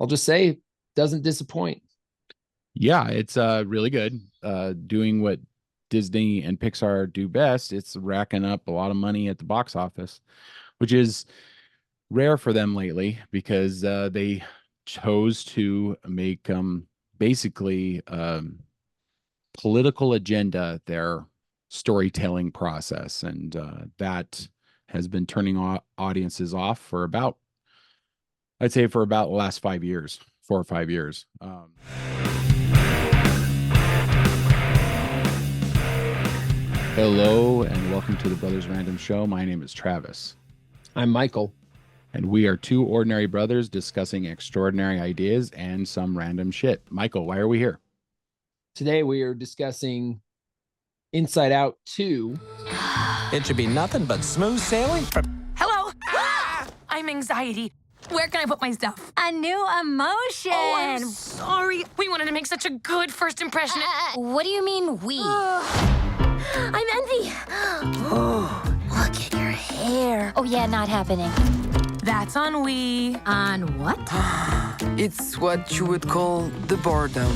I'll just say, doesn't disappoint. Yeah, it's really good. Doing what Disney and Pixar do best. It's racking up a lot of money at the box office, which is rare for them lately because they chose to make basically political agenda their storytelling process, and that has been turning audiences off for about, I'd say, for about the last 5 years, 4 or 5 years. Hello and welcome to the Brothers Random Show. My name is Travis. I'm Michael. And we are two ordinary brothers discussing extraordinary ideas and some random shit. Michael, why are we here? Today we are discussing Inside Out 2. It should be nothing but smooth sailing. Hello? I'm anxiety. Where can I put my stuff? A new emotion. Oh, I'm sorry. We wanted to make such a good first impression. What do you mean, we? I'm Envy. Look at your hair. Oh, yeah, not happening. That's on we. On what? It's what you would call the boredom.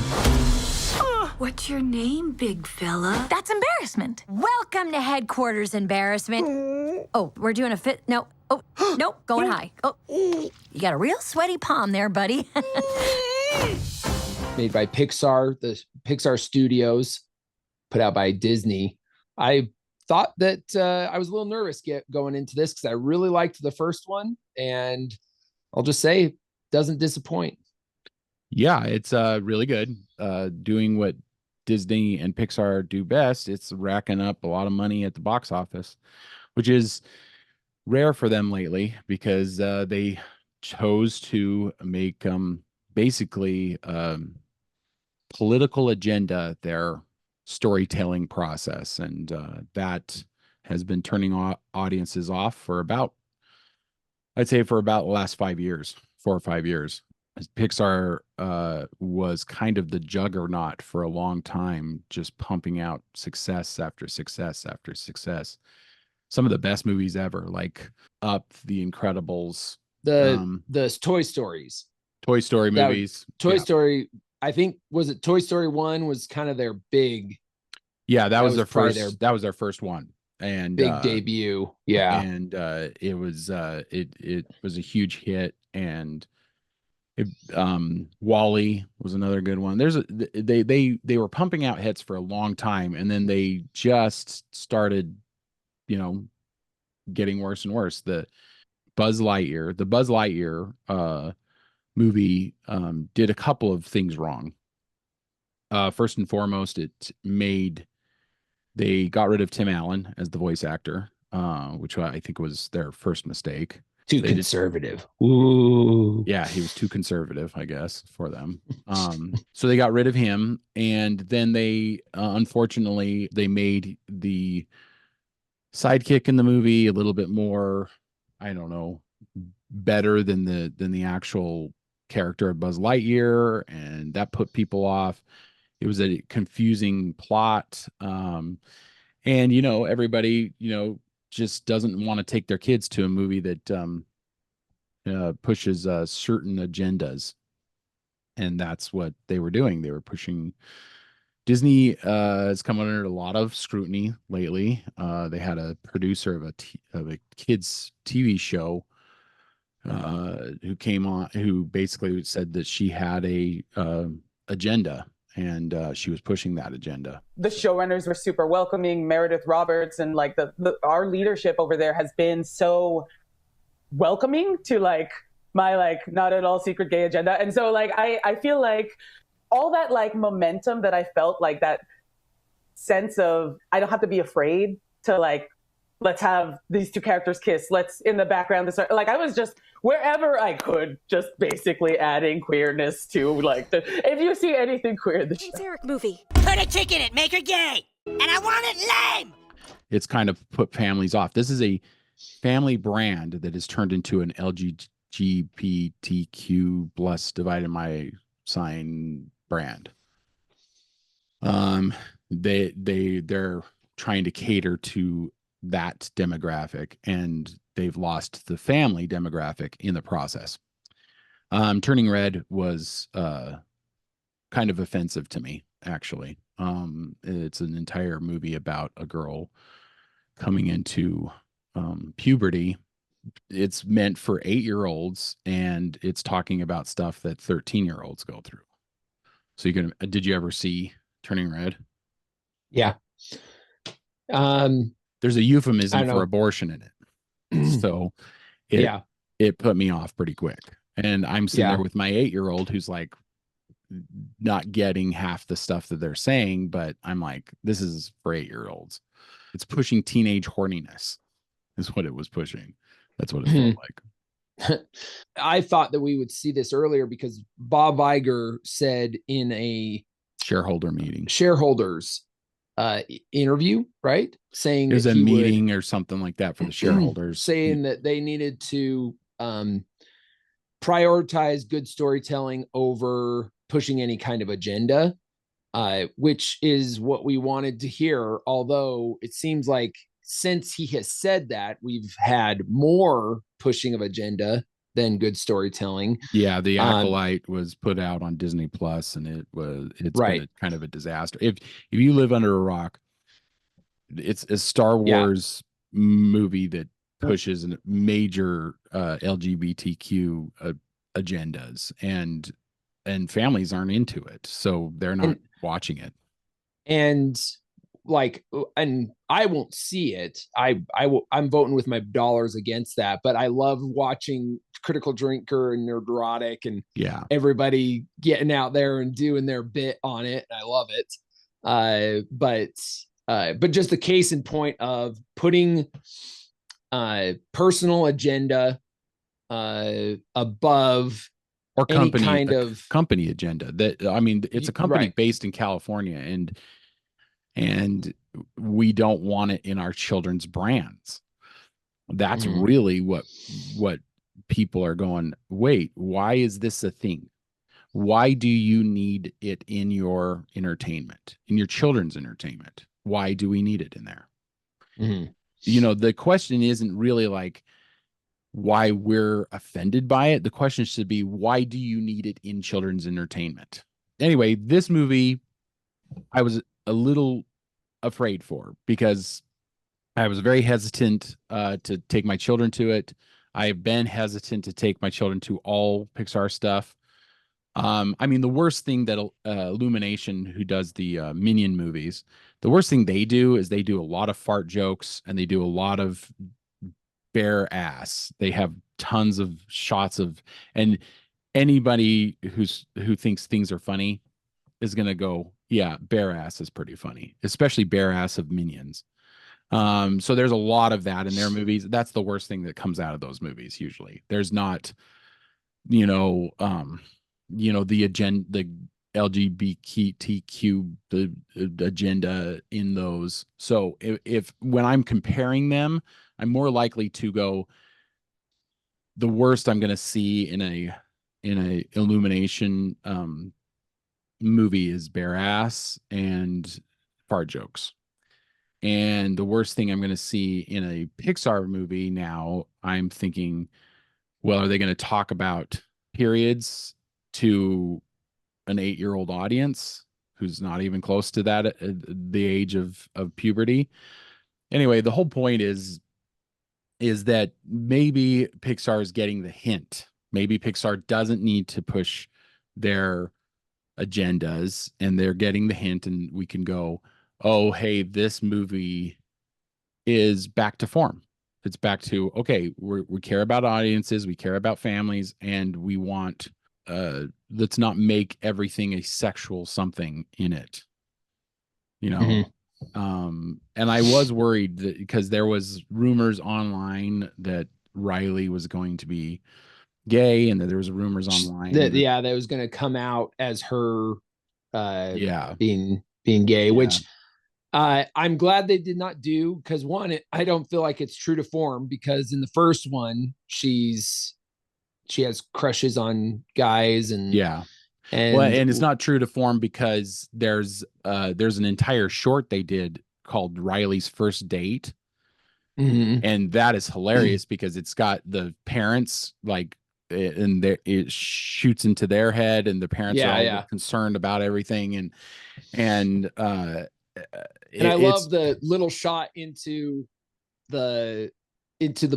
What's your name, big fella? That's embarrassment. Welcome to headquarters embarrassment. Oh, we're doing a fit. No. Oh, nope, going high. Oh, you got a real sweaty palm there, buddy. Made by Pixar, the Pixar Studios, put out by Disney. I thought that I was a little nervous going into this because I really liked the first one, and I'll just say, doesn't disappoint. Yeah, it's really good. Doing what Disney and Pixar do best. It's racking up a lot of money at the box office, which is rare for them lately because they chose to make basically political agenda their storytelling process, and that has been turning audiences off for about, I'd say, for about the last 5 years, 4 or 5 years. Pixar was kind of the juggernaut for a long time, just pumping out success after success after success. Some of the best movies ever, like Up, The Incredibles, the Toy Stories, Toy Story movies. Toy Story, I think, was it Toy Story 1 was kind of their big. Yeah, that was their first. That was their first one, and big debut. Yeah, and it was a huge hit, and Wall-E was another good one. They were pumping out hits for a long time, and then they just started, getting worse and worse. The Buzz Lightyear movie did a couple of things wrong. First and foremost, they got rid of Tim Allen as the voice actor, which I think was their first mistake. Too conservative. Ooh. Yeah, he was too conservative, I guess, for them. So they got rid of him, and then they unfortunately they made the sidekick in the movie a little bit more, I don't know, better than the actual character of Buzz Lightyear, and that put people off. It was a confusing plot, and everybody just doesn't want to take their kids to a movie that pushes certain agendas, and that's what they were doing. They were pushing. Disney has come under a lot of scrutiny lately. They had a producer of a kids TV show who came on, who basically said that she had a agenda, and she was pushing that agenda. The showrunners were super welcoming. Meredith Roberts and our leadership over there has been so welcoming to my not at all secret gay agenda. And so I feel like all that momentum that I felt, that sense of I don't have to be afraid to let's have these two characters kiss. Let's in the background I was just wherever I could, just basically adding queerness to if you see anything queer in the show. It's Eric movie. Put a chick in it, make her gay, and I want it lame. It's kind of put families off. This is a family brand that has turned into an LGBTQ plus divided my sign brand. They're trying to cater to that demographic, and they've lost the family demographic in the process. Turning Red was kind of offensive to me, actually. It's an entire movie about a girl coming into puberty. It's meant for 8-year-olds, and it's talking about stuff that 13-year-olds go through. So did you ever see Turning Red? Yeah. There's a I euphemism don't for know. abortion in it. So Yeah. it put me off pretty quick. And I'm sitting Yeah. there with my 8-year-old who's like not getting half the stuff that they're saying, but I'm like, this is for 8-year-olds. It's pushing teenage horniness, is what it was pushing. That's what it felt like. I thought that we would see this earlier because Bob Iger said in a Shareholder meeting. shareholders interview, right? Saying It was that a he meeting or something like that for the shareholders. saying that they needed to prioritize good storytelling over pushing any kind of agenda, which is what we wanted to hear. Although it seems like since he has said that, we've had more pushing of agenda than good storytelling. Yeah, The Acolyte was put out on Disney Plus, and it's Right. been kind of a disaster. If you live under a rock, it's a Star Wars movie that pushes a major LGBTQ agendas, and families aren't into it, so they're not watching it. And I won't see it. I'm voting with my dollars against that, but I love watching Critical Drinker and Nerdrotic and everybody getting out there and doing their bit on it. I love it. But just the case in point of putting personal agenda above or company any kind of company agenda. That, I mean, it's a company based in California, and we don't want it in our children's brands. That's really what people are going, wait, why is this a thing? Why do you need it in your entertainment, in your children's entertainment? Why do we need it in there? You know, the question isn't really like why we're offended by it. The question should be, why do you need it in children's entertainment? Anyway, this movie, I was a little afraid for, because I was very hesitant to take my children to it. I have been hesitant to take my children to all Pixar stuff. I mean, the worst thing that Illumination, who does the Minion movies, the worst thing they do is they do a lot of fart jokes, and they do a lot of bare ass. They have tons of shots of, and anybody who thinks things are funny is gonna go, yeah, bare ass is pretty funny, especially bare ass of Minions. So there's a lot of that in their movies. That's the worst thing that comes out of those movies. Usually there's not, the agenda, the LGBTQ agenda in those. So if when I'm comparing them, I'm more likely to go, the worst I'm going to see in a Illumination movie is bare ass and fart jokes. And the worst thing I'm going to see in a Pixar movie now, I'm thinking, well, are they going to talk about periods to an 8-year-old audience who's not even close to that at the age of puberty? Anyway, the whole point is that maybe Pixar is getting the hint. Maybe Pixar doesn't need to push their agendas, and they're getting the hint, and we can go, oh, hey, this movie is back to form. It's back to, okay, we care about audiences, we care about families, and we want, let's not make everything a sexual something in it, and I was worried that, because there was rumors online that Riley was going to be gay, and that there was rumors online that was going to come out as her being gay, Yeah. which I'm glad they did not do, because one, I don't feel like it's true to form, because in the first one she has crushes on guys, and and it's not true to form because there's an entire short they did called Riley's First Date, and that is hilarious because it's got the parents like and it shoots into their head, and the parents are all concerned about everything, and I love the little shot into the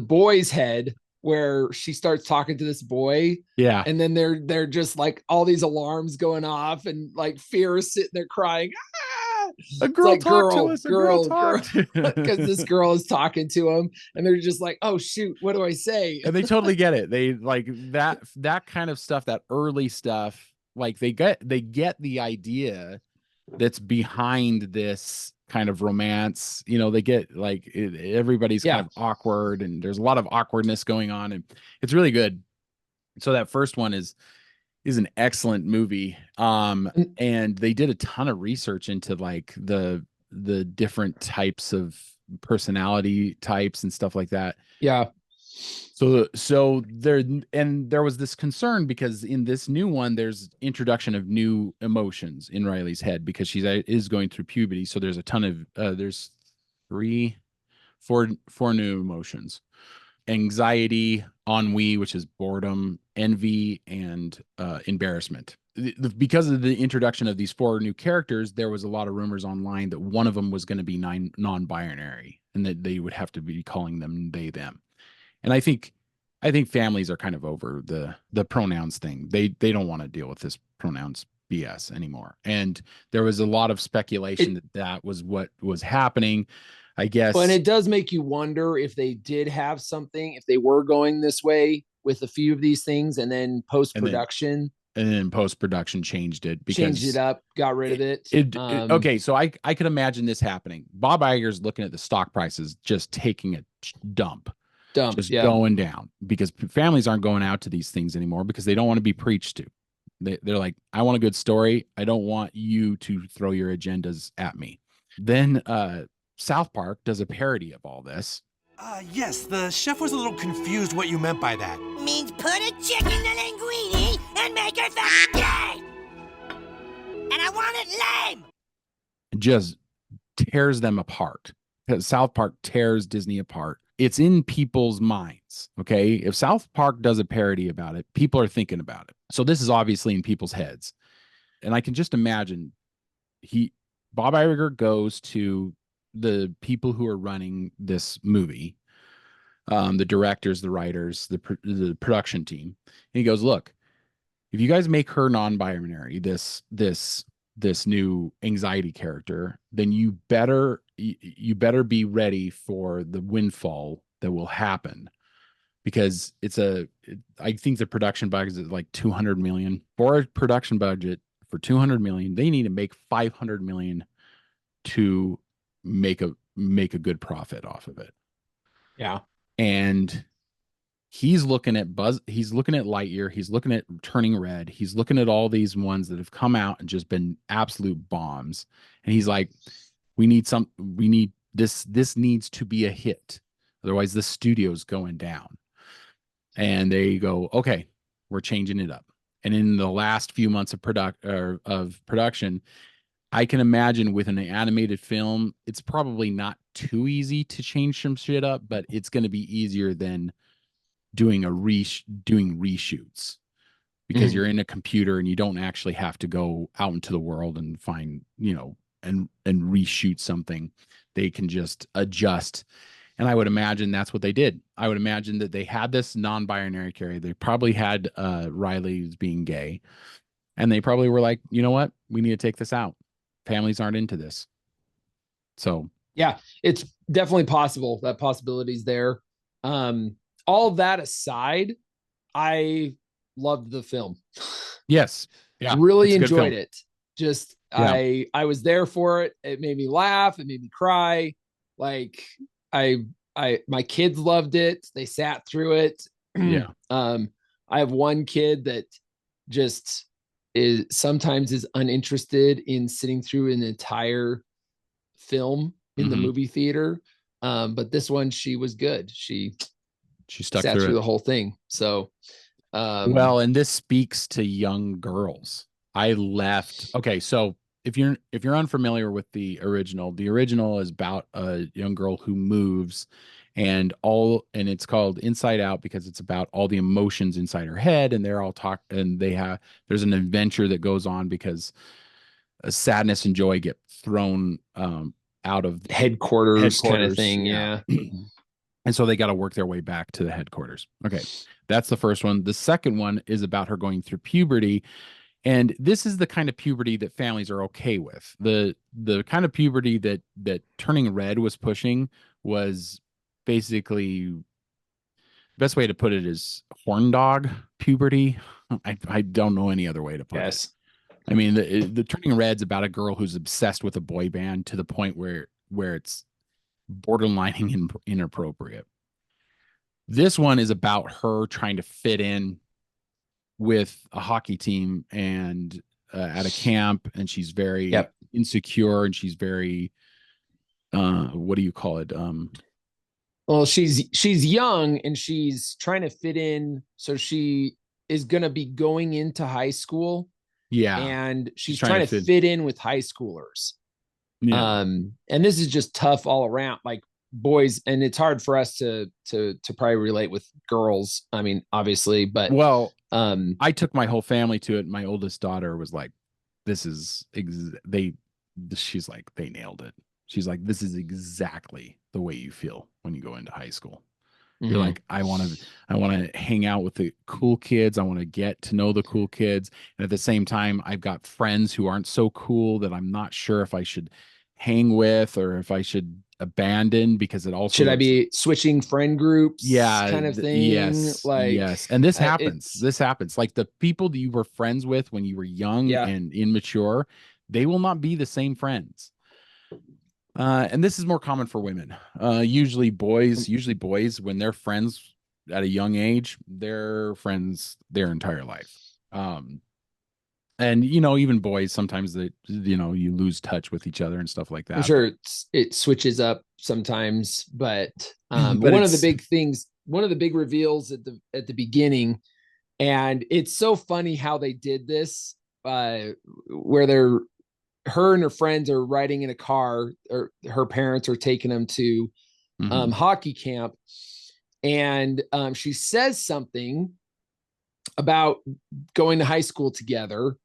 boy's head where she starts talking to this boy. Yeah. And then they're just like all these alarms going off, and like Fear is sitting there crying. Ah! A girl like, talk to us. Girl. Because this girl is talking to him, and they're just like, oh shoot, what do I say? And they totally get it. They like that kind of stuff, that early stuff. Like they get the idea that's behind this kind of romance. They get like everybody's kind of awkward, and there's a lot of awkwardness going on, and it's really good. So that first one is an excellent movie. And they did a ton of research into like the different types of personality types and stuff like that. Yeah. So there was this concern because in this new one, there's introduction of new emotions in Riley's head because she is going through puberty. So there's a ton of, there's four new emotions: anxiety, ennui, which is boredom, envy, and embarrassment. Because of the introduction of these 4 new characters, there was a lot of rumors online that one of them was going to be non-binary, and that they would have to be calling them they, them. And I think families are kind of over the pronouns thing. They don't want to deal with this pronouns BS anymore. And there was a lot of speculation that was what was happening, I guess. And it does make you wonder if they did have something, if they were going this way with a few of these things, and then post-production. And then post-production changed it. Changed it up, got rid of it. Okay, so I could imagine this happening. Bob Iger's looking at the stock prices just taking a dump. Just going down, because families aren't going out to these things anymore because they don't want to be preached to. They're like, I want a good story. I don't want you to throw your agendas at me. Then South Park does a parody of all this. Yes, the chef was a little confused what you meant by that. Means put a chick in the linguine and make her gay. And I want it lame. It just tears them apart. South Park tears Disney apart. It's in people's minds, okay? If South Park does a parody about it, people are thinking about it. So this is obviously in people's heads. And I can just imagine Bob Iger goes to the people who are running this movie, the directors, the writers, the production team. And he goes, look, if you guys make her non-binary, this new anxiety character, then you better be ready for the windfall that will happen, because I think the production budget is like 200 million. For a production budget for 200 million, they need to make 500 million to make a good profit off of it. Yeah. And he's looking at he's looking at Lightyear, he's looking at Turning Red, he's looking at all these ones that have come out and just been absolute bombs. And he's like, this needs to be a hit. Otherwise the studio's going down. And they go, okay, we're changing it up. And in the last few months of production, I can imagine with an animated film, it's probably not too easy to change some shit up, but it's going to be easier than doing reshoots, because you're in a computer and you don't actually have to go out into the world and find, and reshoot something. They can just adjust. And I would imagine that's what they did. I would imagine that they had this non-binary character. They probably had Riley being gay, and they probably were like, you know what? We need to take this out. Families aren't into this. So yeah, it's definitely possible. That possibility's there. All that aside, I loved the film. Yes. Yeah. Really enjoyed it. Just, yeah. I was there for it. It made me laugh. It made me cry. Like my kids loved it. They sat through it. Yeah. I have one kid that just sometimes is uninterested in sitting through an entire film in the movie theater. But this one, she was good. She stuck sat through it. the whole thing. So, well, and this speaks to young girls. Okay, so if you're unfamiliar with the original is about a young girl who moves, and it's called Inside Out because it's about all the emotions inside her head, and they're all and there's an adventure that goes on because sadness and joy get thrown out of headquarters kind of thing. Yeah. And so they got to work their way back to the headquarters. Okay. That's the first one. The second one is about her going through puberty. And this is the kind of puberty that families are okay with. The kind of puberty that Turning Red was pushing was basically, best way to put it is horn dog puberty. I don't know any other way to put it. I mean, the Turning Red's about a girl who's obsessed with a boy band to the point where it's borderlining inappropriate. This one is about her trying to fit in with a hockey team and at a camp, and she's very insecure, and she's very what do you call it? Well, she's young and she's trying to fit in, so she is going to be going into high school. Yeah. And she's trying to fit in with high schoolers. Yeah. And this is just tough all around, like boys, and it's hard for us to probably relate with girls. I mean, obviously, but I took my whole family to it. My oldest daughter was like, she's like, they nailed it. She's like, this is exactly the way you feel when you go into high school. You're like, I want to hang out with the cool kids. I want to get to know the cool kids. And at the same time, I've got friends who aren't so cool that I'm not sure if I should hang with or if I should abandon, because it also I be switching friend groups? Yeah, kind of thing. Yes, like yes. And this happens. Like the people that you were friends with when you were young and immature, they will not be the same friends. And this is more common for women. Usually boys, when they're friends at a young age, they're friends their entire life. And even boys, sometimes you lose touch with each other and stuff like that. I'm sure it switches up sometimes, but one of the big reveals at the beginning, and it's so funny how they did this, where her and her friends are riding in a car, or her parents are taking them to hockey camp. And she says something about going to high school together.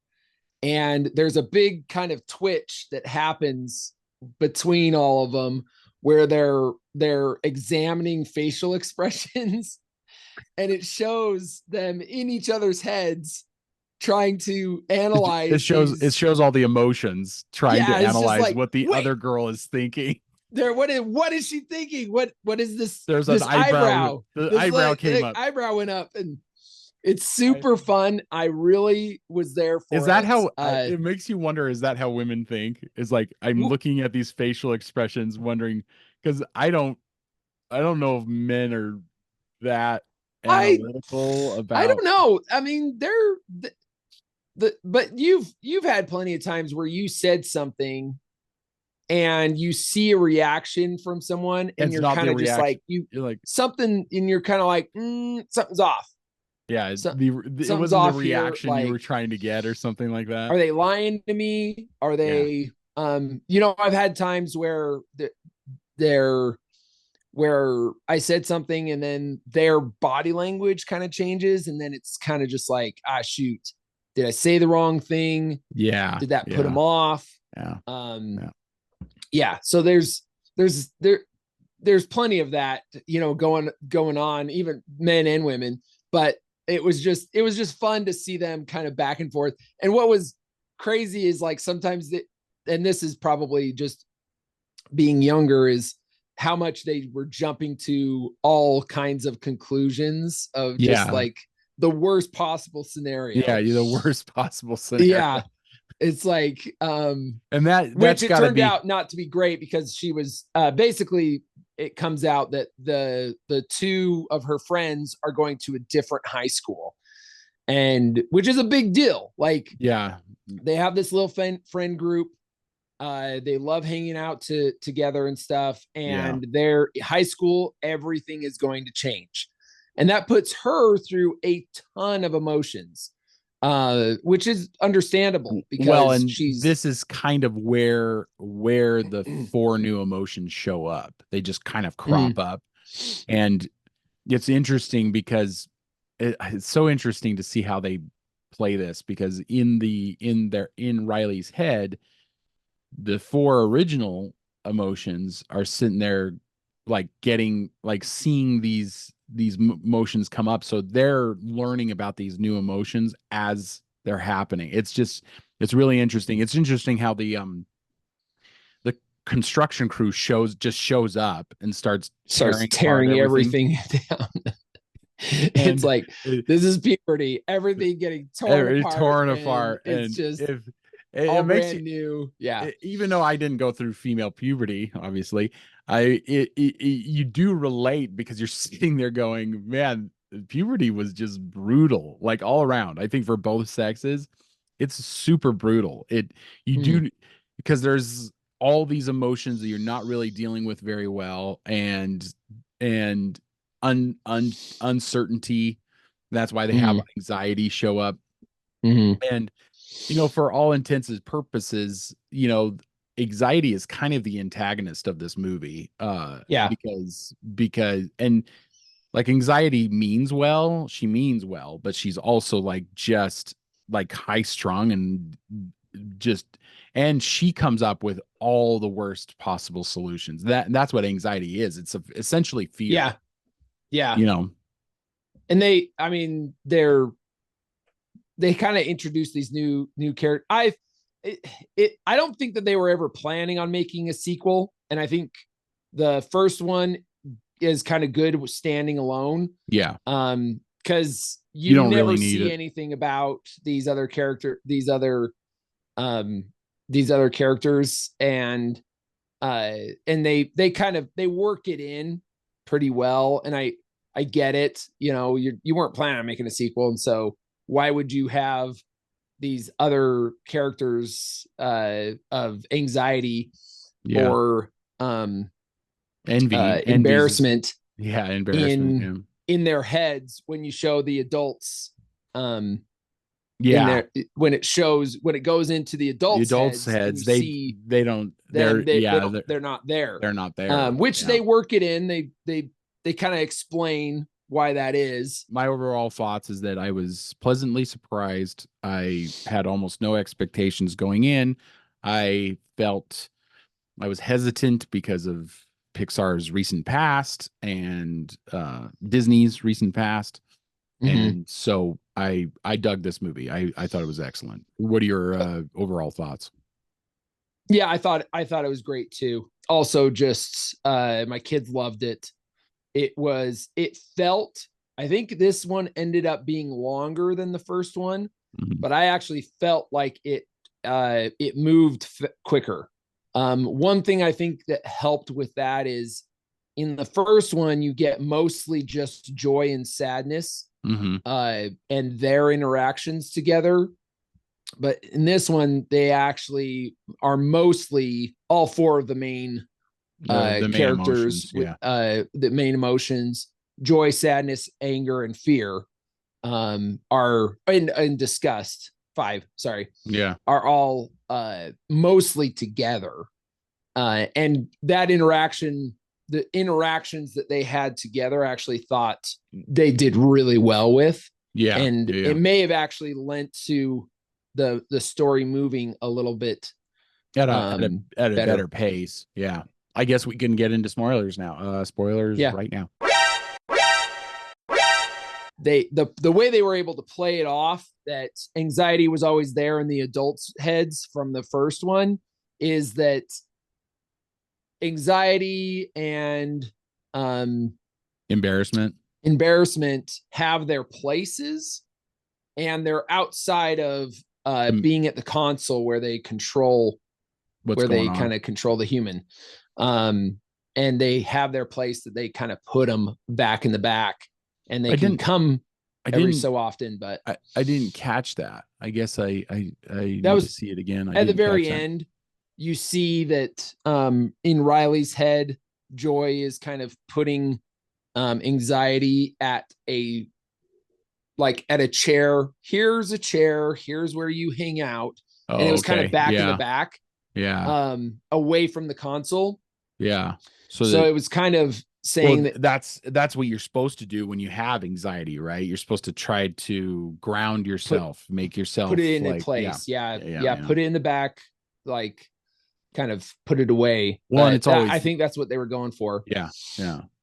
And there's a big kind of twitch that happens between all of them where they're examining facial expressions, and it shows them in each other's heads trying to analyze. It shows all the emotions, trying to analyze like, what the other girl is thinking. What is she thinking? What is this? There's this an eyebrow. The eyebrow came up. Eyebrow went up, and it's super fun. I really was there for it. Is that how it makes you wonder? Is that how women think? Is like, I'm looking at these facial expressions, wondering, because I don't know if men are that analytical about. I don't know. I mean, but you've had plenty of times where you said something and you see a reaction from someone, and you're kind of just like, you're like something, and you're kind of like, something's off. Yeah, it wasn't the reaction here, like, you were trying to get, or something like that. Are they lying to me? Are they? I've had times where where I said something, and then their body language kind of changes, and then it's kind of just like, shoot, did I say the wrong thing? Yeah. Did that put them off? Yeah. Yeah. So there's plenty of that, going on, even men and women, but it was just fun to see them kind of back and forth. And what was crazy is, like, sometimes and this is probably just being younger, is how much they were jumping to all kinds of conclusions of just like the worst possible scenario. Yeah, the worst possible scenario. Yeah. It's like, and that's which it turned out not to be great, because she was basically, it comes out that the two of her friends are going to a different high school, and which is a big deal. Like, they have this little friend group. They love hanging out together and stuff, and their high school, everything is going to change. And that puts her through a ton of emotions, which is understandable, because this is kind of where the 4 new emotions show up. They just kind of crop up. And it's interesting because it's so interesting to see how they play this, because in Riley's head, the 4 original emotions are sitting there like seeing these motions come up, so they're learning about these new emotions as they're happening. It's really interesting. It's interesting how the construction crew shows up and starts tearing everything down. It's like, it, this is puberty, everything getting torn apart, and it's just all it makes brand new. Yeah. Even though I didn't go through female puberty, obviously, you do relate, because you're sitting there going, man, puberty was just brutal, like all around. I think for both sexes, it's super brutal. You do, because there's all these emotions that you're not really dealing with very well, and uncertainty. That's why they have anxiety show up. And for all intents and purposes, anxiety is kind of the antagonist of this movie. Because and like, anxiety means well, she means well, but she's also like just like high strung, and she comes up with all the worst possible solutions. That's what anxiety is. It's essentially fear. Yeah. And they kind of introduce these new characters. I don't think that they were ever planning on making a sequel, and I think the first one is kind of good with standing alone. Yeah. Because you don't never really need see it. anything about these other characters, and they kind of work it in pretty well, and I get it. You weren't planning on making a sequel, and so why would you have these other characters of anxiety or envy, embarrassment embarrassment in their heads when you show the adults when it goes into the adults heads they're not there. They're not there. Which they work it in. They kind of explain why that is. My overall thoughts is that I was pleasantly surprised. I had almost no expectations going in. I felt I was hesitant because of Pixar's recent past and Disney's recent past. And so I dug this movie. I thought it was excellent. What are your overall thoughts? Yeah, I thought it was great too. Also, just my kids loved it. It felt, I think this one ended up being longer than the first one, but I actually felt like it moved quicker. One thing I think that helped with that is, in the first one, you get mostly just joy and sadness, and their interactions together. But in this one, they actually are mostly all 4 of the main characters, the main emotions, joy, sadness, anger, and fear, are and disgust. 5, sorry. Yeah. Are all mostly together. And that the interactions that they had together, I actually thought they did really well with. Yeah. And it may have actually lent to the story moving a little bit at a better pace. Yeah. I guess we can get into spoilers now. Spoilers right now. The way they were able to play it off, that anxiety was always there in the adults' heads from the first one, is that anxiety and embarrassment have their places, and they're outside of being at the console where they control kind of control the human. And they have their place that they kind of put them back in the back, and they can come every so often. But I didn't catch that. I guess I need to see it again. At the very end, you see that in Riley's head, Joy is kind of putting anxiety at a chair. Here's a chair. Here's where you hang out. And it was kind of back in the back. Yeah. Away from the console. Yeah. So it was kind of saying that's what you're supposed to do when you have anxiety, right? You're supposed to try to ground yourself, make yourself put it in like, a place. yeah, Put it in the back, like kind of put it away. Well, and it's always, I think that's what they were going for. Yeah.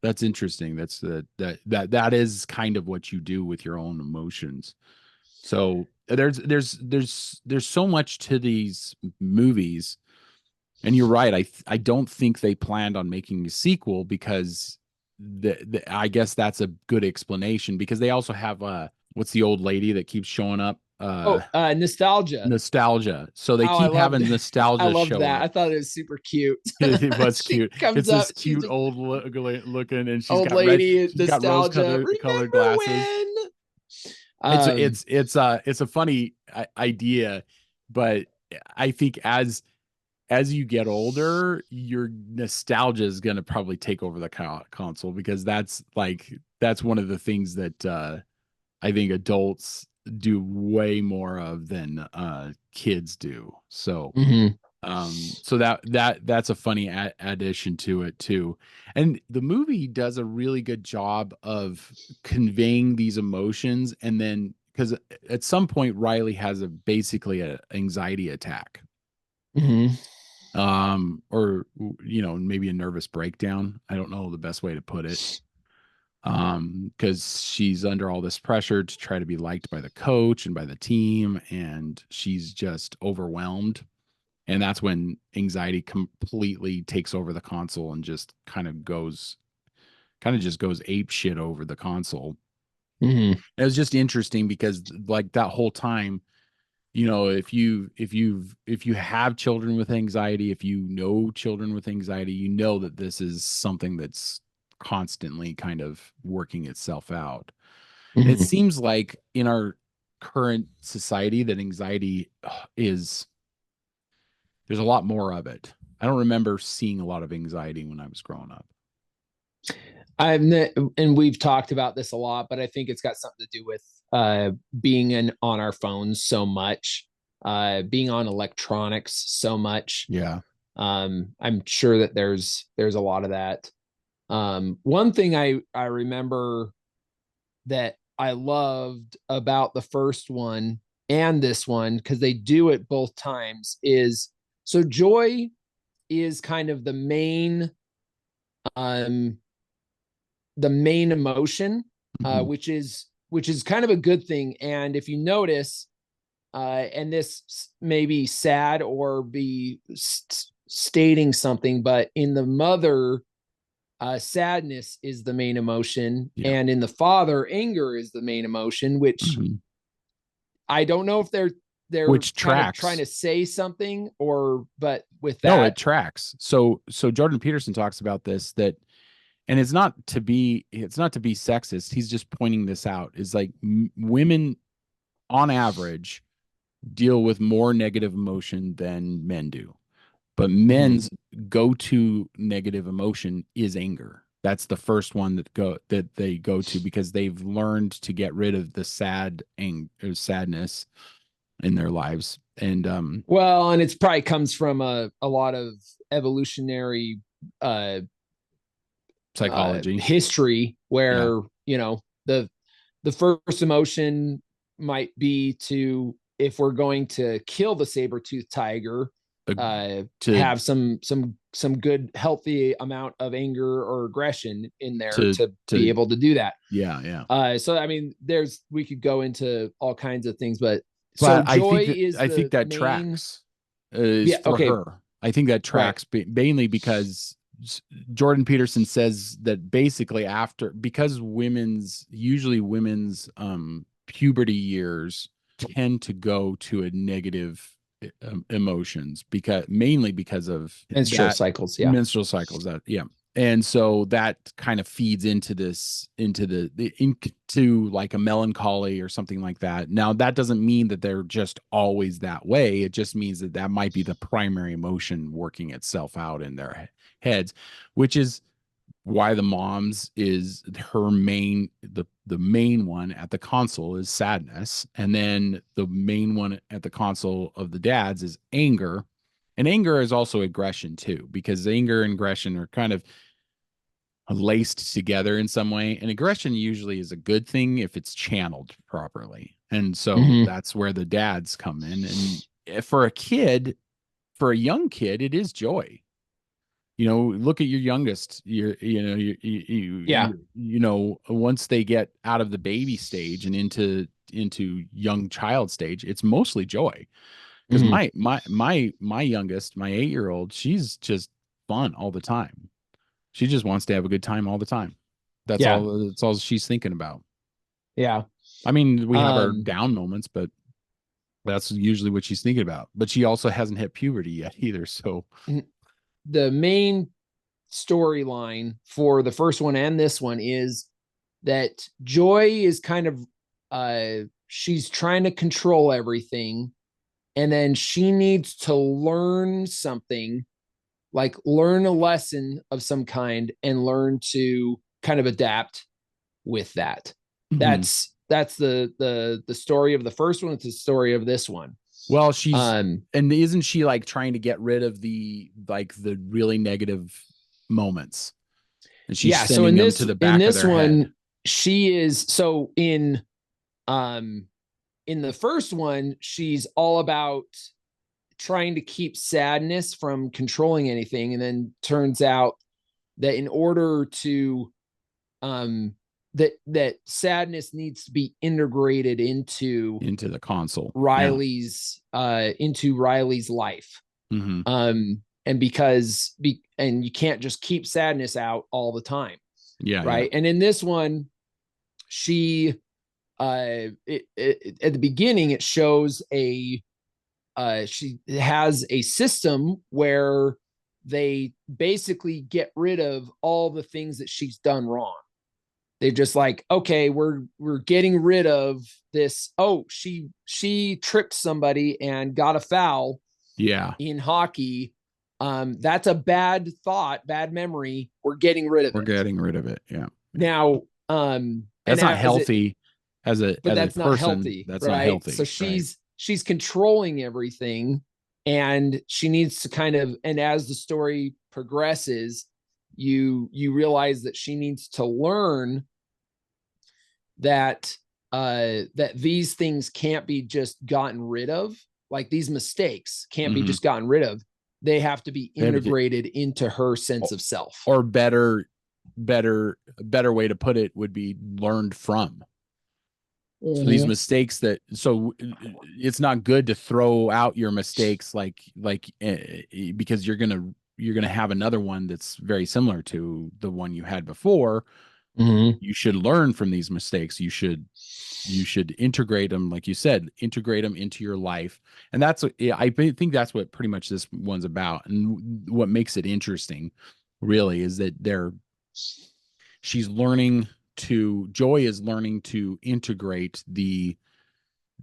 That's interesting. That's that is kind of what you do with your own emotions. So there's so much to these movies, and you're right. I don't think they planned on making a sequel because I guess that's a good explanation, because they also have what's the old lady that keeps showing up? Nostalgia. So they keep having nostalgia. I love that. Up. I thought it was super cute. It was cute. It's this cute old looking, and she's old got lady she's got rose-colored glasses. It's a funny idea, but I think as you get older, your nostalgia is going to probably take over the console, because that's one of the things that I think adults do way more of than kids do. So so that's a funny addition to it too. And the movie does a really good job of conveying these emotions, and then because at some point Riley has basically an anxiety attack, or maybe a nervous breakdown. I don't know the best way to put it, because she's under all this pressure to try to be liked by the coach and by the team, and she's just overwhelmed. And that's when anxiety completely takes over the console and just kind of goes ape shit over the console. It was just interesting because like that whole time, if you have children with anxiety, if you know children with anxiety, you know that this is something that's constantly kind of working itself out. It seems like in our current society that anxiety there's a lot more of it. I don't remember seeing a lot of anxiety when I was growing up. And we've talked about this a lot, but I think it's got something to do with being on our phones so much, being on electronics so much. Yeah. I'm sure that there's a lot of that. One thing I remember that I loved about the first one and this one, because they do it both times, is so joy is kind of the main emotion, which is kind of a good thing. And if you notice, and this may be sad or be stating something, but in the mother, sadness is the main emotion, and in the father, anger is the main emotion, which I don't know if they're which tracks, trying to say something, but with that, no, it tracks. So Jordan Peterson talks about this, that, and it's not to be sexist. He's just pointing this out, is like women on average deal with more negative emotion than men do. But men's go-to negative emotion is anger. That's the first one that they go to, because they've learned to get rid of the sadness in their lives. And and it's probably comes from a lot of evolutionary psychology history, where the first emotion might be if we're going to kill the saber-toothed tiger, to have some good healthy amount of anger or aggression in there to be able to do that. So I mean, we could go into all kinds of things, but so joy I think that tracks for her. I think that tracks mainly because Jordan Peterson says that basically because women's puberty years tend to go to a negative emotions, mainly because of menstrual cycles. And so that kind of feeds into like a melancholy or something like that. Now, that doesn't mean that they're just always that way. It just means that might be the primary emotion working itself out in their heads, which is why the mom's is her main, the main one at the console is sadness. And then the main one at the console of the dad's is anger. And anger is also aggression too, because anger and aggression are kind of laced together in some way. And aggression usually is a good thing if it's channeled properly. And so that's where the dads come in. And for a young kid, it is joy. You know, look at your youngest. Once they get out of the baby stage and into young child stage, it's mostly joy. Because my youngest, my 8-year-old, she's just fun all the time. She just wants to have a good time all the time. That's all she's thinking about. Yeah. I mean, we have our down moments, but that's usually what she's thinking about. But she also hasn't hit puberty yet either. So the main storyline for the first one and this one is that Joy is kind of she's trying to control everything, and then she needs to learn something, like learn a lesson of some kind and learn to kind of adapt with that. That's the story of the first one. It's the story of this one. Well, she's and isn't she like trying to get rid of the really negative moments? And she's sending them to the back of their head. She is so in the first one, she's all about trying to keep sadness from controlling anything, and then turns out that in order to that sadness needs to be integrated into the console, Riley's life. And because and you can't just keep sadness out all the time. Right. And in this one, she at the beginning, it shows she has a system where they basically get rid of all the things that she's done wrong. They're just like, okay, we're getting rid of this. Oh, she tripped somebody and got a foul. Yeah. In hockey. That's a bad thought, bad memory. We're getting rid of it. We're getting rid of it. Yeah. Now, that's not healthy as a that's person. Not healthy. That's not healthy. So she's controlling everything, and she needs to kind of, and as the story progresses, you realize that she needs to learn that these things can't be just gotten rid of. Like these mistakes can't be just gotten rid of. They have to be integrated into her sense of self. Or better way to put it would be learned from. So these mistakes so it's not good to throw out your mistakes because you're gonna have another one that's very similar to the one you had before. You should learn from these mistakes. You should integrate them, like you said, integrate them into your life. And I think that's what pretty much this one's about. And what makes it interesting really is that Joy is learning to integrate the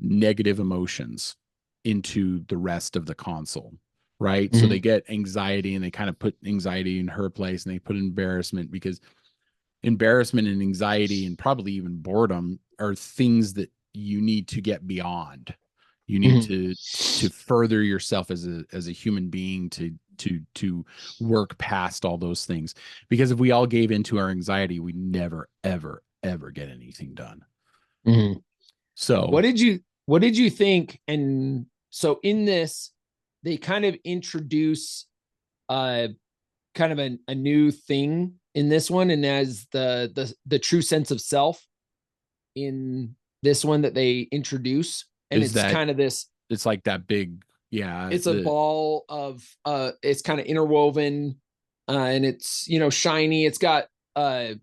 negative emotions into the rest of the console. Right. So they get anxiety, and they kind of put anxiety in her place, and they put embarrassment, because embarrassment and anxiety and probably even boredom are things that you need to get beyond. You need to further yourself as a human being, to work past all those things. Because if we all gave into our anxiety, we'd never, ever, ever get anything done. So what did you think? And so in this, they kind of introduce kind of a new thing in this one, and as the true sense of self in this one that they introduce, and it's kind of this. It's like that big, It's a ball of it's kind of interwoven, and it's shiny. It's got they're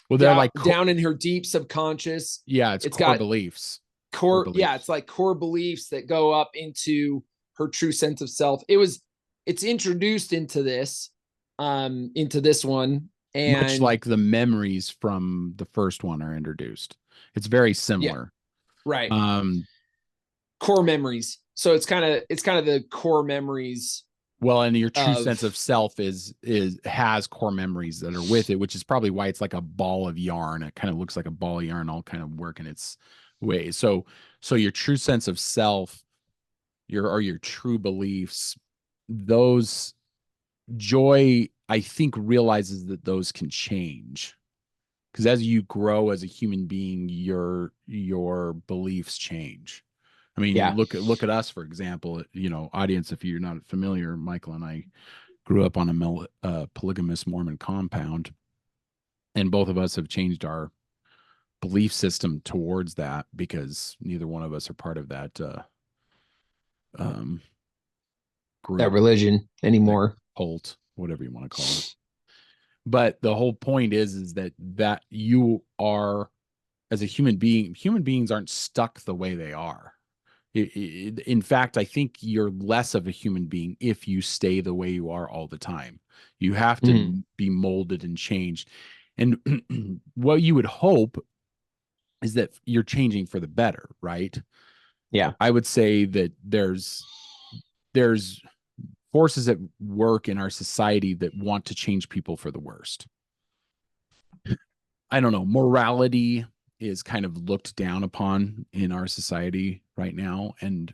like down in her deep subconscious. Yeah, it's core beliefs. Core beliefs. Yeah, it's like core beliefs that go up into her true sense of self. It's introduced into this one, and much like the memories from the first one are introduced. It's very similar. Yeah, right. Core memories. So it's kind of the core memories. Well, and your true sense of self has core memories that are with it, which is probably why it's like a ball of yarn. It kind of looks like a ball of yarn all kind of working its way. So your true sense of self, your true beliefs, those Joy, I think, realizes that those can change, because as you grow as a human being, your beliefs change. I mean, Yeah. look at us, for example. Audience, if you're not familiar, Michael and I grew up on a polygamous Mormon compound, and both of us have changed our belief system towards that because neither one of us are part of that group, that religion anymore. cult, whatever you want to call it. But the whole point is that you are, as a human beings aren't stuck the way they are. In fact, I think you're less of a human being if you stay the way you are all the time. You have to be molded and changed. And what you would hope is that you're changing for the better, right? Yeah. I would say that there's forces at work in our society that want to change people for the worst. I don't know. Morality is kind of looked down upon in our society right now, and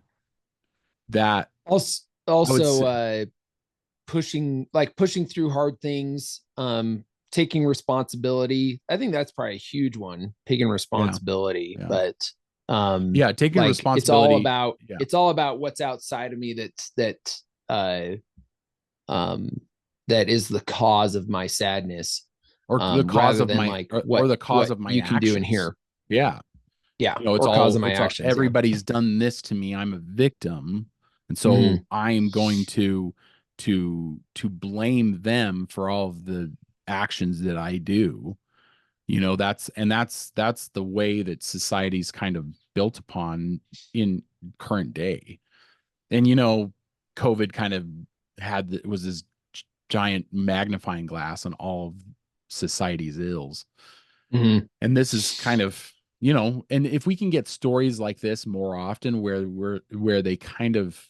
that also pushing through hard things, taking responsibility. I think that's probably a huge one, taking responsibility. Yeah. But taking responsibility. It's all about what's outside of me that is the cause of my sadness, or the cause of my what the cause of my you can actions. do in here. Yeah. Yeah. It's or all cause of my it's actions. everybody's done this to me. I'm a victim. And so I'm going to blame them for all of the actions that I do. That's the way that society's kind of built upon in current day. And COVID kind of was this giant magnifying glass on all of society's ills. And this is kind of, and if we can get stories like this more often where they kind of,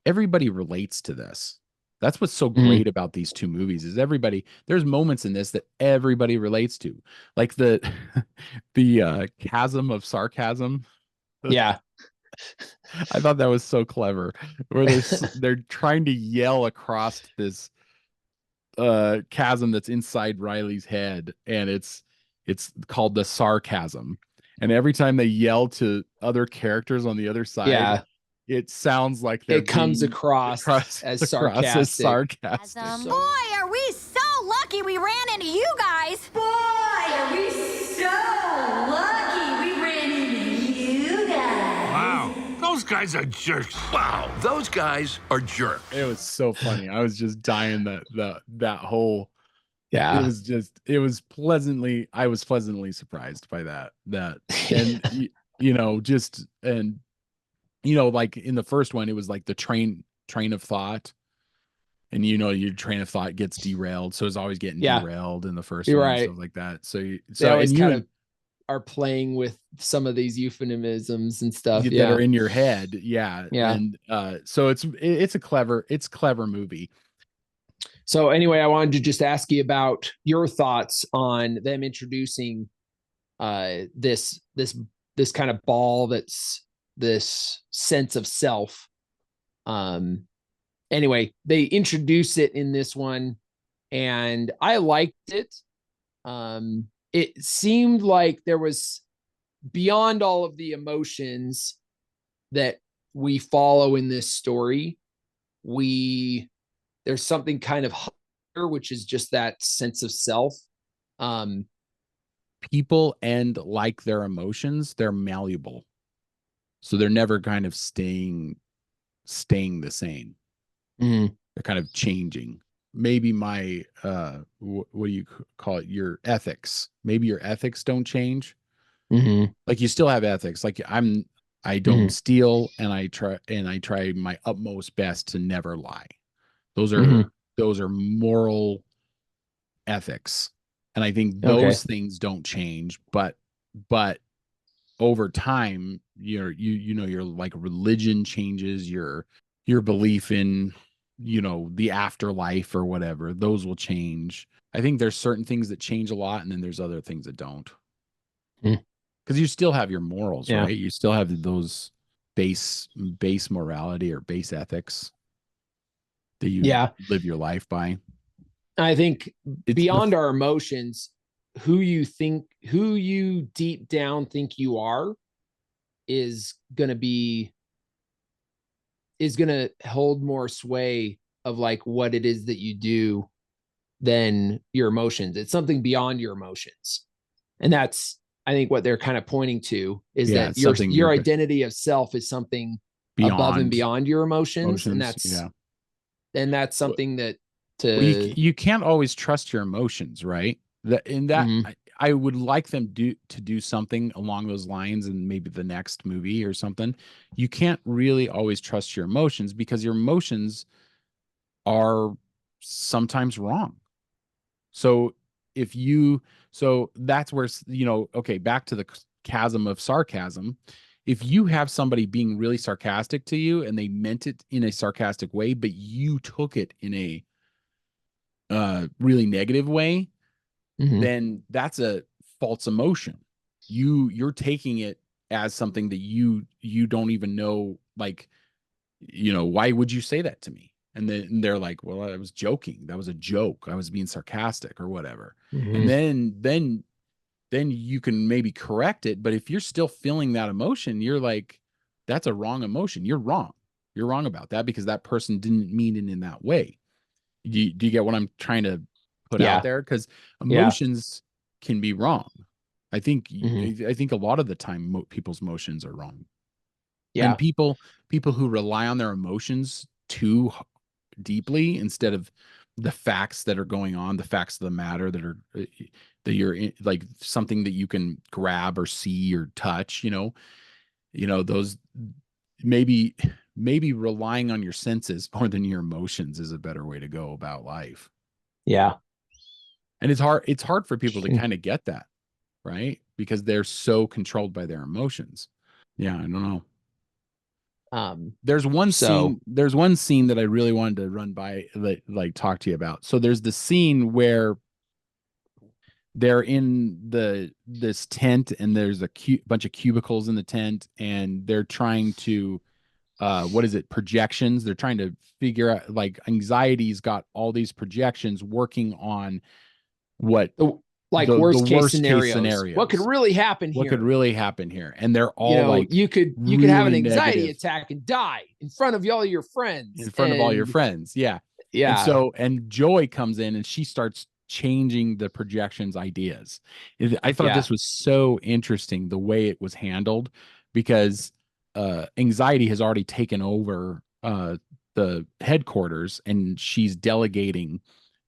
everybody relates to this. That's what's so great about these two movies is there's moments in this that everybody relates to, like the chasm of sarcasm. Yeah. I thought that was so clever, where they're trying to yell across this chasm that's inside Riley's head, and it's called the sarcasm. And every time they yell to other characters on the other side, it sounds like it comes across as sarcastic. Boy, are we so lucky we ran into you guys. Boy, are we so lucky we ran into you guys. Wow, those guys are jerks. Wow, those guys are jerks. It was so funny. I was just dying that whole. Yeah. I was pleasantly surprised by that. And like in the first one, it was like the train of thought, and your train of thought gets derailed, so it's always getting derailed in the first one, right. And stuff like that. They always kind of are playing with some of these euphemisms and stuff that are in your head. Yeah. And so it's a clever movie. So anyway, I wanted to just ask you about your thoughts on them introducing this kind of ball that's this sense of self. Anyway, they introduce it in this one, and I liked it. It seemed like there was, beyond all of the emotions that we follow in this story, there's something kind of higher, which is just that sense of self. People and like their emotions, they're malleable. So they're never kind of staying the same. They're kind of changing. Maybe my, what do you call it? Your ethics. Maybe your ethics don't change. Like you still have ethics. Like I don't steal, and I try my utmost best to never lie. Those are moral ethics. And I think those things don't change, but over time, your like religion changes, your belief in, the afterlife or whatever, those will change. I think there's certain things that change a lot, and then there's other things that don't. Because you still have your morals, right? You still have those base morality or base ethics. that you live your life by. I think It's beyond our emotions, who you deep down think you are is going to hold more sway of like what it is that you do than your emotions. It's something beyond your emotions. And that's, I think, what they're kind of pointing to is that it's something your identity of self is something above and beyond your emotions. And that's something that you can't always trust your emotions, right? I would like them to do something along those lines in maybe the next movie or something. You can't really always trust your emotions because your emotions are sometimes wrong. So that's where, okay, back to the chasm of sarcasm. If you have somebody being really sarcastic to you and they meant it in a sarcastic way, but you took it in a really negative way, then that's a false emotion. You're taking it as something that you don't even know, like, why would you say that to me? And then they're like, well, I was joking. That was a joke. I was being sarcastic or whatever. And then you can maybe correct it. But if you're still feeling that emotion, you're like, that's a wrong emotion. You're wrong. You're wrong about that because that person didn't mean it in that way. Do you get what I'm trying to put out there? Because emotions can be wrong. I think a lot of the time people's emotions are wrong. Yeah. And people who rely on their emotions too deeply instead of the facts that are going on, the facts of the matter that you're in, like something that you can grab or see or touch, those maybe relying on your senses more than your emotions is a better way to go about life. Yeah. And it's hard for people to kind of get that, right? Because they're so controlled by their emotions. Yeah, I don't know. There's one scene that I really wanted to run by, like talk to you about. So there's the scene where they're in this tent and there's a bunch of cubicles in the tent and they're trying to projections. They're trying to figure out, like, anxiety's got all these projections working on what worst case scenarios. What could really happen here? And they're all like, you could really have an anxiety negative. attack and die in front of all your friends. Yeah. And Joy comes in and she starts changing the projections ideas. I thought this was so interesting, the way it was handled, because anxiety has already taken over the headquarters and she's delegating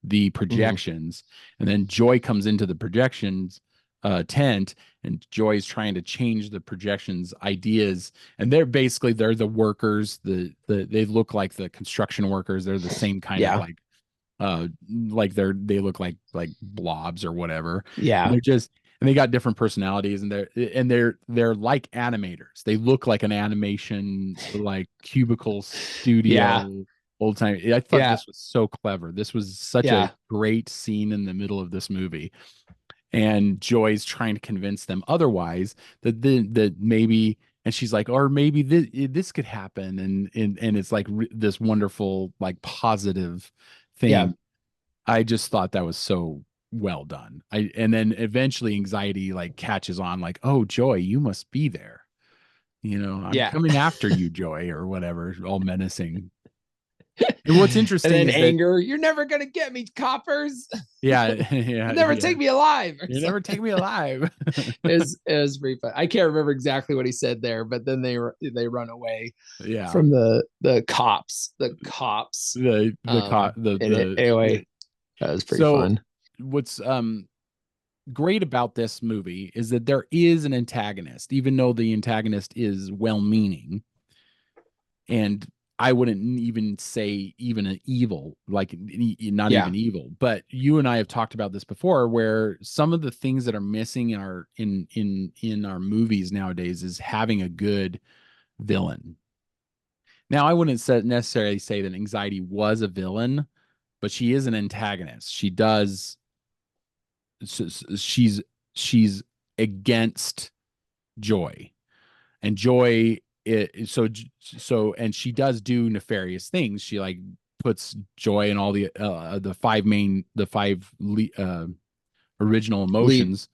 the projections. And then Joy comes into the projections tent and Joy's trying to change the projections ideas, and they're the workers, they look like the construction workers. They're the same kind of like they look like blobs or whatever. And they got different personalities, and they're like animators. They look like an animation, like cubicle studio, old time. I thought this was so clever. This was such a great scene in the middle of this movie. And Joy's trying to convince them otherwise, that maybe, and she's like, or maybe this could happen, and it's like this wonderful, like, positive thing. Yeah. I just thought that was so well done. And then eventually anxiety like catches on, like, oh, Joy, you must be there. I'm coming after you, Joy, or whatever, all menacing. And what's interesting and then is anger, you're never gonna get me, coppers. Yeah. You'll never take me alive. You never take me alive. It was pretty fun. I can't remember exactly what he said there, but then they run away. Yeah. From the cops. Anyway, that was pretty fun. What's great about this movie is that there is an antagonist, even though the antagonist is well-meaning, and I wouldn't even say even an evil, like not even evil. But you and I have talked about this before, where some of the things that are missing in our movies nowadays is having a good villain. Now, I wouldn't necessarily say that anxiety was a villain, but she is an antagonist. She's against Joy, and Joy. And she does do nefarious things. She, like, puts Joy and all the five original emotions,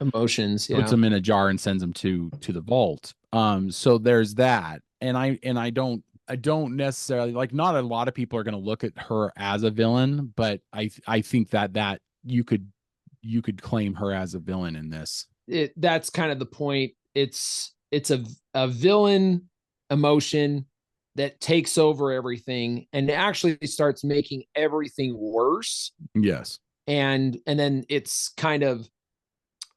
yeah. puts them in a jar and sends them to the vault. So there's that. And I don't necessarily, like, not a lot of people are going to look at her as a villain, but I think that you could claim her as a villain in this. That's kind of the point. It's a villain emotion that takes over everything and actually starts making everything worse. Yes. And then it's kind of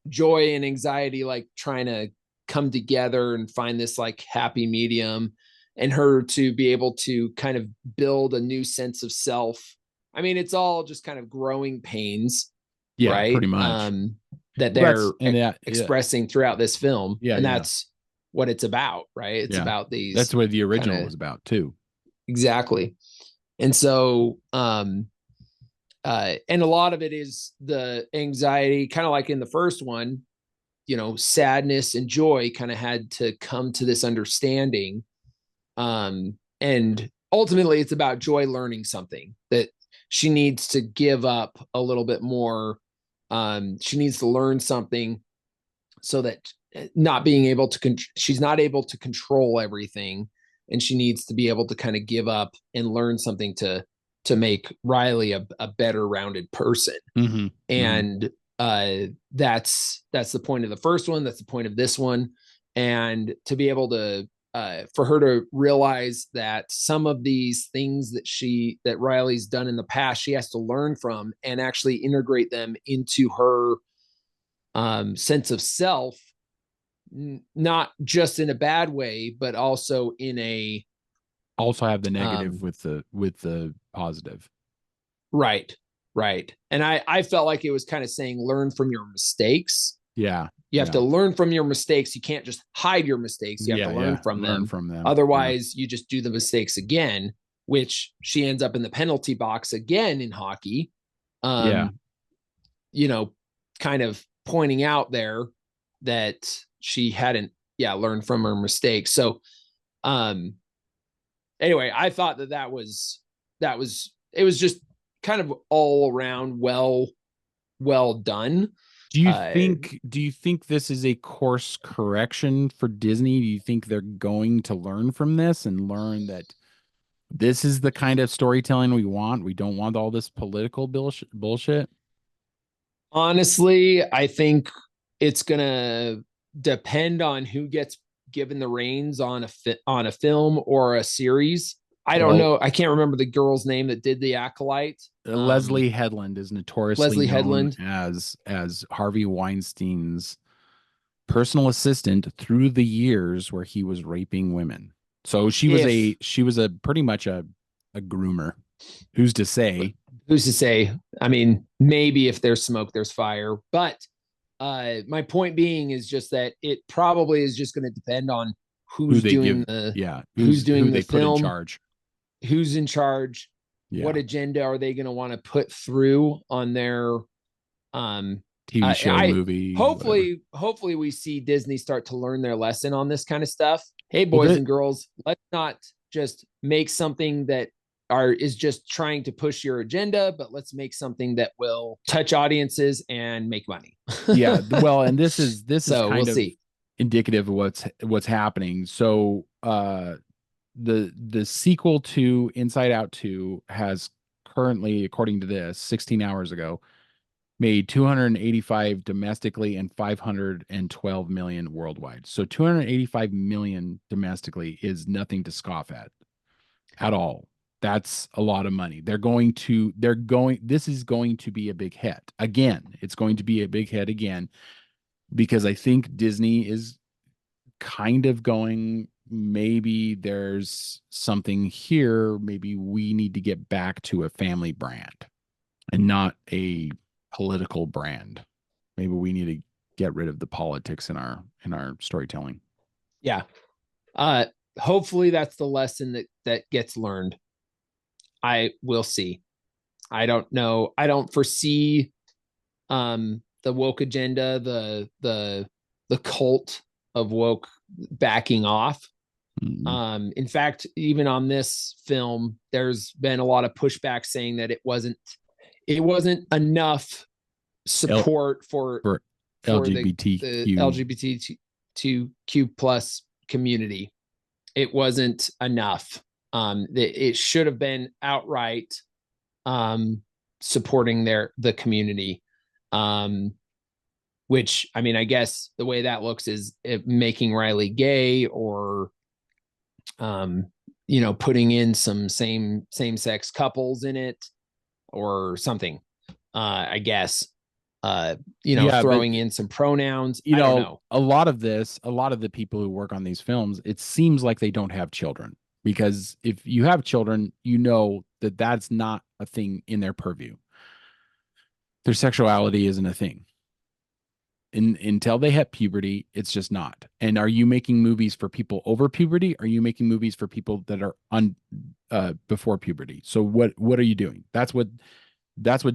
Joy and anxiety like trying to come together and find this like happy medium, and her to be able to kind of build a new sense of self. I mean, it's all just kind of growing pains, right? Pretty much. That they're expressing throughout this film. Yeah. And that's what it's about, right? It's about these. That's what the original was about too. Exactly. And so, and a lot of it is the anxiety, kind of like in the first one, sadness and joy kind of had to come to this understanding. And ultimately it's about Joy learning something that she needs to give up a little bit more. She needs to learn something so that she's not able to control everything. And she needs to be able to kind of give up and learn something to make Riley a better rounded person. Mm-hmm. And that's the point of the first one. That's the point of this one. And to be able to, for her to realize that some of these things that Riley's done in the past, she has to learn from and actually integrate them into her sense of self, not just in a bad way, but also also have the negative with the positive. Right. And I felt like it was kind of saying, learn from your mistakes. Yeah. You have to learn from your mistakes. You can't just hide your mistakes. You have to learn from them. Otherwise, you just do the mistakes again, which she ends up in the penalty box again in hockey. Kind of pointing out there that she hadn't, learned from her mistakes. So, anyway, I thought that was it was just kind of all around well done. Do you think this is a course correction for Disney? Do you think they're going to learn from this and learn that this is the kind of storytelling we want? We don't want all this political bullshit. Honestly, I think it's going to depend on who gets given the reins on a film or a series. I don't know. I can't remember the girl's name that did The Acolyte. Leslie Headland is notoriously known as Harvey Weinstein's personal assistant through the years where he was raping women. So she was a pretty much a groomer. Who's to say? I mean, maybe if there's smoke, there's fire. But my point being is just that it probably is just going to depend on who's doing the film, put in charge. Who's in charge? Yeah. What agenda are they going to want to put through on their TV show, movie? Hopefully we see Disney start to learn their lesson on this kind of stuff. Hey, boys and girls, let's not just make something that is just trying to push your agenda, but let's make something that will touch audiences and make money. Yeah, well, and this is so kind of indicative of what's happening. So the sequel to Inside Out 2 has currently, according to this, 16 hours ago, made 285 domestically and 512 million worldwide. So 285 million domestically is nothing to scoff at all. That's a lot of money. This is going to be a big hit. Again, it's going to be a big hit again, because I think Disney is kind of going, maybe there's something here. Maybe we need to get back to a family brand and not a political brand. Maybe we need to get rid of the politics in our storytelling. Yeah. Hopefully that's the lesson that gets learned. I will see. I don't know. I don't foresee the woke agenda, the cult of woke backing off. In fact, even on this film, there's been a lot of pushback saying that it wasn't enough support for the LGBTQ plus community. It wasn't enough. It should have been outright supporting the community. Which, I mean, I guess the way that looks is making Riley gay, or putting in some same-sex couples in it or something. I guess throwing in some pronouns. I don't know. A lot of the people who work on these films, it seems like they don't have children, because if you have children, that that's not a thing in their purview. Their sexuality isn't a thing. Until they hit puberty, it's just not. And are you making movies for people over puberty? Or are you making movies for people that are before puberty? So what are you doing? That's what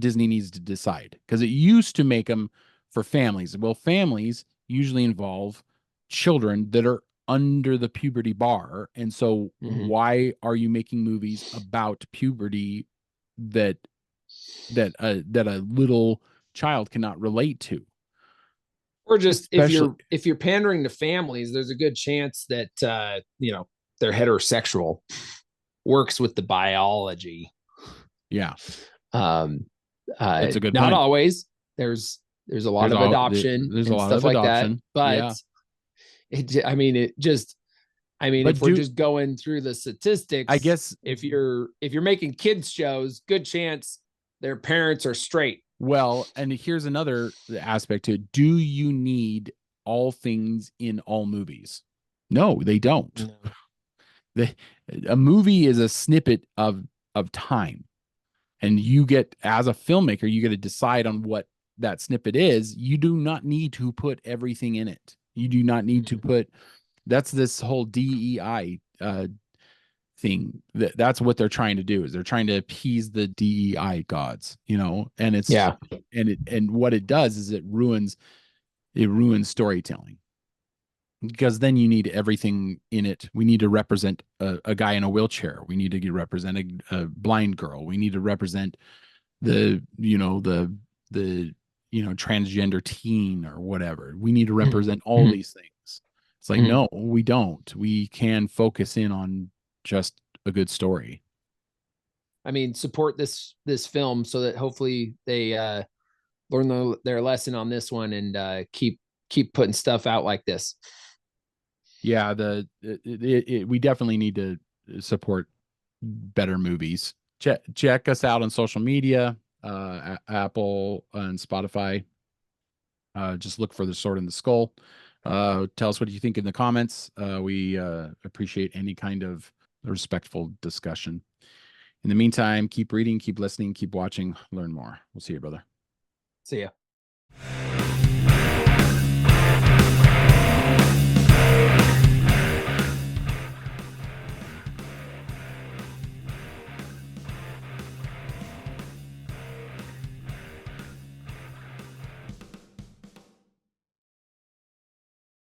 Disney needs to decide, because it used to make them for families. Well, families usually involve children that are under the puberty bar, and so why are you making movies about puberty that a little child cannot relate to? Or just if you're pandering to families, there's a good chance that they're heterosexual. Works with the biology. Yeah. It's a good not point. Always. There's a lot of adoption. There's a lot stuff of like adoption. That. But if we're just going through the statistics, I guess if you're making kids shows, good chance their parents are straight. Well, and here's another aspect to it. Do you need all things in all movies? No, they don't. No. A movie is a snippet of time. And you get, as a filmmaker, you get to decide on what that snippet is. You do not need to put everything in it. You do not need to put, that's this whole DEI thing. That's what they're trying to do, is they're trying to appease the DEI gods, and it's, and what it does is it ruins storytelling, because then you need everything in it. We need to represent a guy in a wheelchair. We need to represent a blind girl. We need to represent the transgender teen or whatever. We need to represent all these things. It's like, no, we don't. We can focus in on just a good story. I mean, support this film so that hopefully they learn their lesson on this one and keep putting stuff out like this. Yeah, we definitely need to support better movies. Check us out on social media, Apple and Spotify. Just look for The Sword in the Skull. Tell us what you think in the comments. We appreciate any kind of respectful discussion. In the meantime, keep reading, keep listening, keep watching, learn more. We'll see you, brother. See ya.